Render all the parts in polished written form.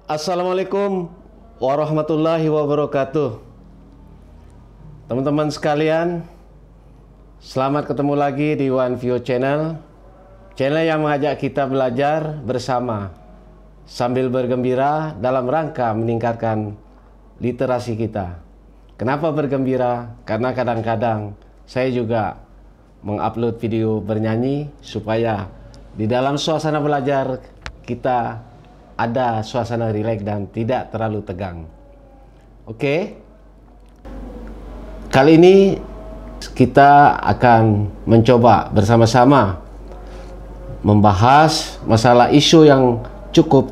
Assalamualaikum warahmatullahi wabarakatuh. Teman-teman sekalian, selamat ketemu lagi di One View Channel. Channel yang mengajak kita belajar bersama sambil bergembira dalam rangka meningkatkan literasi kita. Kenapa bergembira? Karena kadang-kadang saya juga mengupload video bernyanyi supaya di dalam suasana belajar kita ada suasana rileks dan tidak terlalu tegang. Oke. Kali ini kita akan mencoba bersama-sama membahas masalah isu yang cukup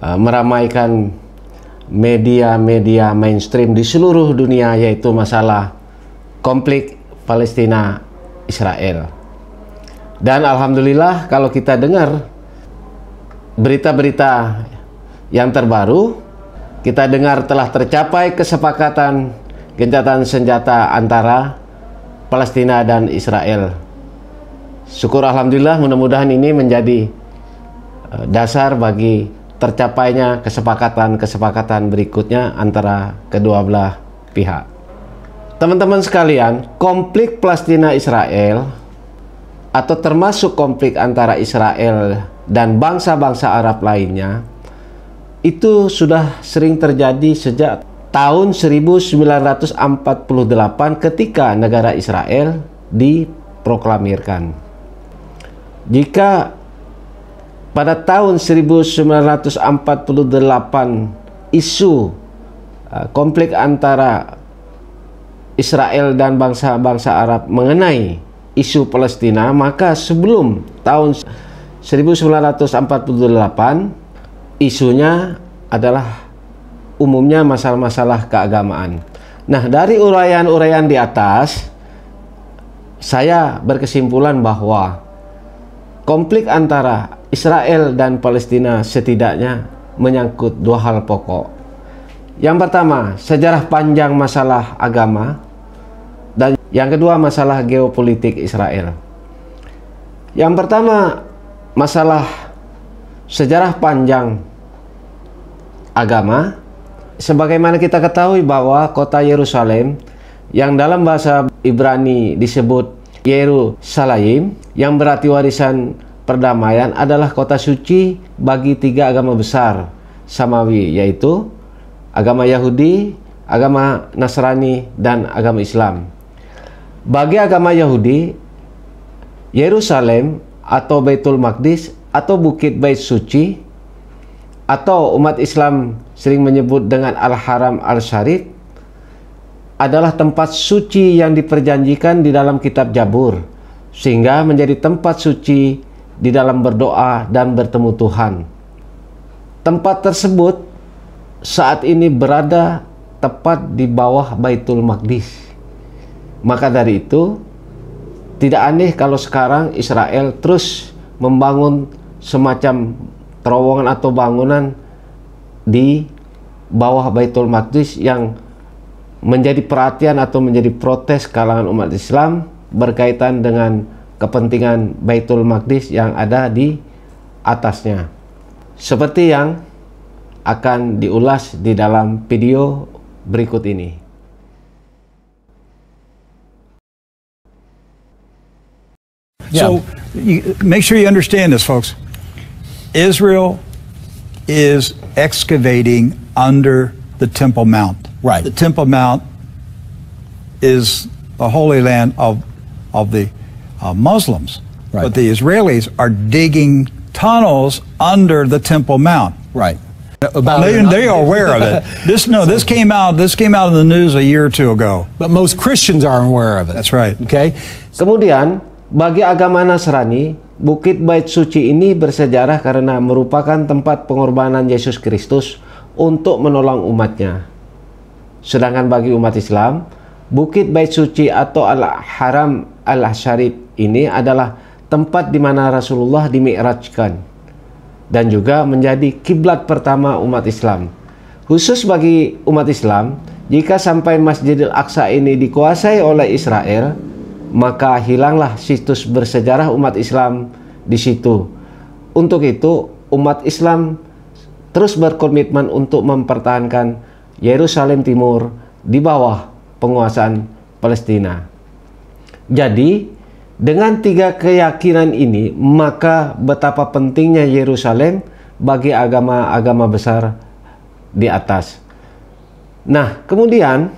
meramaikan media-media mainstream di seluruh dunia, yaitu masalah konflik Palestina-Israel. Dan alhamdulillah kalau kita dengar berita-berita yang terbaru, kita dengar telah tercapai kesepakatan gencatan senjata antara Palestina dan Israel. Syukur alhamdulillah, mudah-mudahan ini menjadi dasar bagi tercapainya kesepakatan-kesepakatan berikutnya antara kedua belah pihak. Teman-teman sekalian, konflik Palestina-Israel atau termasuk konflik antara Israel dan bangsa-bangsa Arab lainnya itu sudah sering terjadi sejak tahun 1948 ketika negara Israel diproklamirkan. Jika pada tahun 1948 isu konflik antara Israel dan bangsa-bangsa Arab mengenai isu Palestina, maka sebelum tahun 1948 isunya adalah umumnya masalah-masalah keagamaan. Nah, dari uraian-uraian di atas, saya berkesimpulan bahwa konflik antara Israel dan Palestina setidaknya menyangkut dua hal pokok. Yang pertama, sejarah panjang masalah agama, dan yang kedua, masalah geopolitik Israel. Yang pertama, masalah sejarah panjang agama. Sebagaimana kita ketahui bahwa kota Yerusalem yang dalam bahasa Ibrani disebut Yerusalem, yang berarti warisan perdamaian, adalah kota suci bagi tiga agama besar samawi, yaitu agama Yahudi, agama Nasrani, dan agama Islam. Bagi agama Yahudi, Yerusalem atau Baitul Maqdis atau Bukit Bait Suci, atau umat Islam sering menyebut dengan Al-Haram Al-Syarif, adalah tempat suci yang diperjanjikan di dalam kitab Jabur, sehingga menjadi tempat suci di dalam berdoa dan bertemu Tuhan. Tempat tersebut saat ini berada tepat di bawah Baitul Maqdis. Maka dari itu tidak aneh kalau sekarang Israel terus membangun semacam terowongan atau bangunan di bawah Baitul Maqdis yang menjadi perhatian atau menjadi protes kalangan umat Islam berkaitan dengan kepentingan Baitul Maqdis yang ada di atasnya. Seperti yang akan diulas di dalam video berikut ini. So make sure you understand this, folks. Israel is excavating under the Temple Mount. Right. The Temple Mount is the Holy Land of the Muslims. Right. But the Israelis are digging tunnels under the Temple Mount. Right. They are aware of it. This came out in the news a year or two ago. But most Christians aren't aware of it. That's right. Okay. Kemudian, bagi agama Nasrani, Bukit Bait Suci ini bersejarah karena merupakan tempat pengorbanan Yesus Kristus untuk menolong umatnya. Sedangkan bagi umat Islam, Bukit Bait Suci atau Al-Haram Al-Syarif ini adalah tempat di mana Rasulullah dimi'rajkan dan juga menjadi kiblat pertama umat Islam. Khusus bagi umat Islam, jika sampai Masjidil Aqsa ini dikuasai oleh Israel, maka hilanglah situs bersejarah umat Islam di situ. Untuk itu, umat Islam terus berkomitmen untuk mempertahankan Yerusalem Timur di bawah penguasaan Palestina. Jadi, dengan tiga keyakinan ini, maka betapa pentingnya Yerusalem bagi agama-agama besar di atas. Nah, kemudian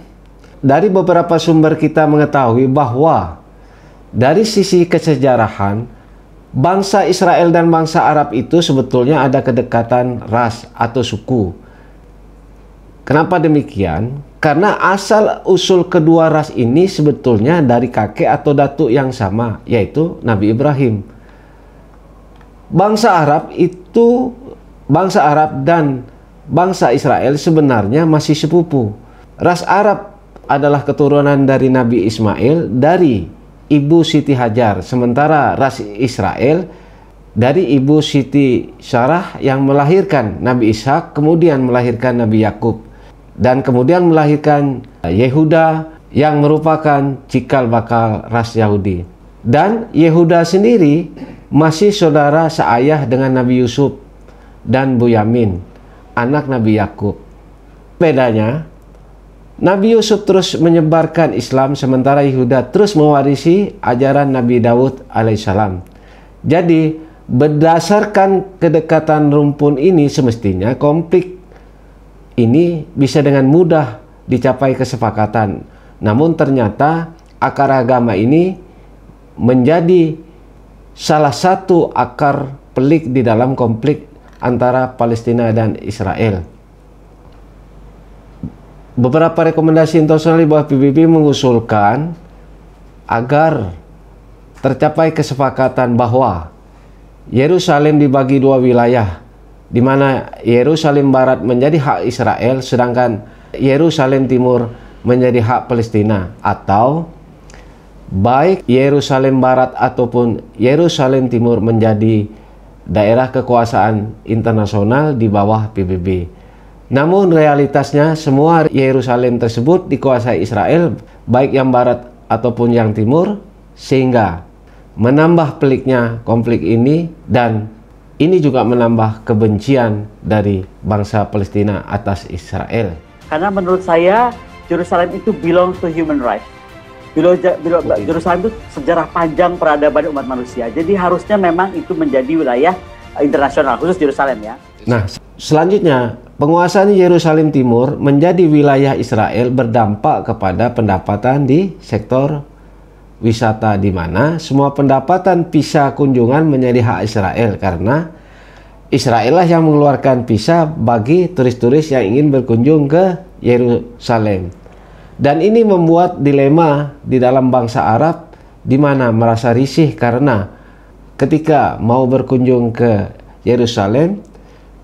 dari beberapa sumber kita mengetahui bahwa dari sisi kesejarahan, bangsa Israel dan bangsa Arab itu sebetulnya ada kedekatan ras atau suku. Kenapa demikian? Karena asal-usul kedua ras ini sebetulnya dari kakek atau datuk yang sama, yaitu Nabi Ibrahim. Bangsa Arab dan bangsa Israel sebenarnya masih sepupu. Ras Arab adalah keturunan dari Nabi Ismail dari ibu Siti Hajar, sementara ras Israel dari ibu Siti Sarah yang melahirkan Nabi Ishak, kemudian melahirkan Nabi Yakub, dan kemudian melahirkan Yehuda yang merupakan cikal bakal ras Yahudi. Dan Yehuda sendiri masih saudara seayah dengan Nabi Yusuf dan Bunyamin, anak Nabi Yakub. Bedanya, Nabi Yusuf terus menyebarkan Islam, sementara Yehuda terus mewarisi ajaran Nabi Daud alaihissalam. Jadi, berdasarkan kedekatan rumpun ini, semestinya konflik ini bisa dengan mudah dicapai kesepakatan. Namun ternyata akar agama ini menjadi salah satu akar pelik di dalam konflik antara Palestina dan Israel. Beberapa rekomendasi internasional di bawah PBB mengusulkan agar tercapai kesepakatan bahwa Yerusalem dibagi dua wilayah, di mana Yerusalem Barat menjadi hak Israel, sedangkan Yerusalem Timur menjadi hak Palestina, atau baik Yerusalem Barat ataupun Yerusalem Timur menjadi daerah kekuasaan internasional di bawah PBB. Namun realitasnya semua Yerusalem tersebut dikuasai Israel, baik yang Barat ataupun yang Timur, sehingga menambah peliknya konflik ini, dan ini juga menambah kebencian dari bangsa Palestina atas Israel. Karena menurut saya, Yerusalem itu belong to human right. Yerusalem itu sejarah panjang peradaban umat manusia. Jadi harusnya memang itu menjadi wilayah internasional, khusus Yerusalem ya. Nah, selanjutnya, penguasaan Yerusalem Timur menjadi wilayah Israel berdampak kepada pendapatan di sektor wisata, di mana semua pendapatan visa kunjungan menjadi hak Israel, karena Israel lah yang mengeluarkan visa bagi turis-turis yang ingin berkunjung ke Yerusalem. Dan ini membuat dilema di dalam bangsa Arab, di mana merasa risih karena ketika mau berkunjung ke Yerusalem,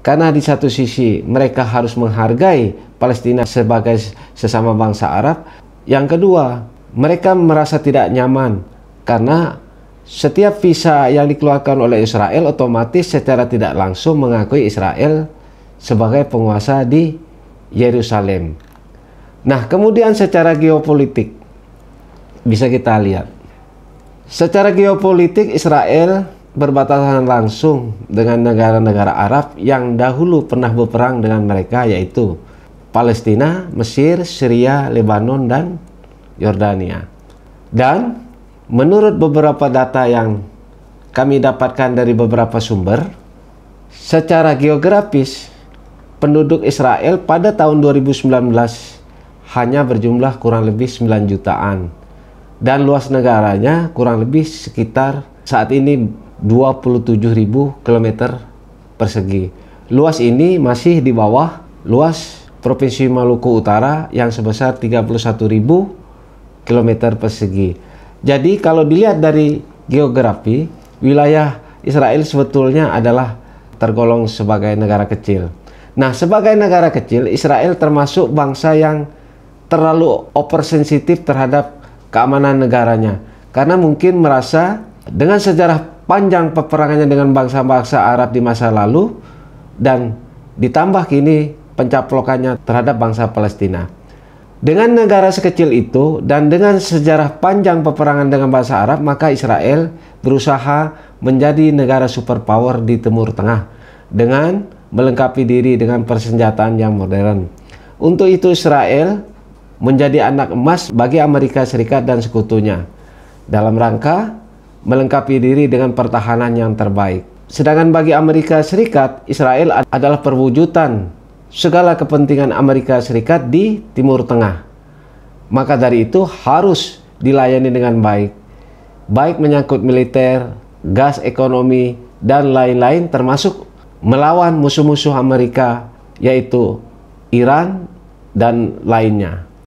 karena di satu sisi mereka harus menghargai Palestina sebagai sesama bangsa Arab, yang kedua mereka merasa tidak nyaman karena setiap visa yang dikeluarkan oleh Israel otomatis secara tidak langsung mengakui Israel sebagai penguasa di Yerusalem. Nah, kemudian secara geopolitik bisa kita lihat. Secara geopolitik Israel berbatasan langsung dengan negara-negara Arab yang dahulu pernah berperang dengan mereka, yaitu Palestina, Mesir, Syria, Lebanon, dan Yordania. Dan menurut beberapa data yang kami dapatkan dari beberapa sumber, secara geografis penduduk Israel pada tahun 2019 hanya berjumlah kurang lebih 9 jutaan, dan luas negaranya kurang lebih sekitar saat ini 27.000 km persegi. Luas ini masih di bawah luas Provinsi Maluku Utara yang sebesar 31.000 km persegi. Jadi kalau dilihat dari geografi, wilayah Israel sebetulnya adalah tergolong sebagai negara kecil. Nah, sebagai negara kecil, Israel termasuk bangsa yang terlalu oversensitif terhadap keamanan negaranya, karena mungkin merasa dengan sejarah panjang peperangannya dengan bangsa-bangsa Arab di masa lalu, dan ditambah kini pencaplokannya terhadap bangsa Palestina. Dengan negara sekecil itu dan dengan sejarah panjang peperangan dengan bangsa Arab, maka Israel berusaha menjadi negara superpower di Timur Tengah dengan melengkapi diri dengan persenjataan yang modern. Untuk itu Israel menjadi anak emas bagi Amerika Serikat dan sekutunya dalam rangka melengkapi diri dengan pertahanan yang terbaik. Sedangkan bagi Amerika Serikat, Israel adalah perwujudan segala kepentingan Amerika Serikat di Timur Tengah. Maka dari itu harus dilayani dengan baik, baik menyangkut militer, gas, ekonomi, dan lain-lain, termasuk melawan musuh-musuh Amerika, yaitu Iran dan lainnya.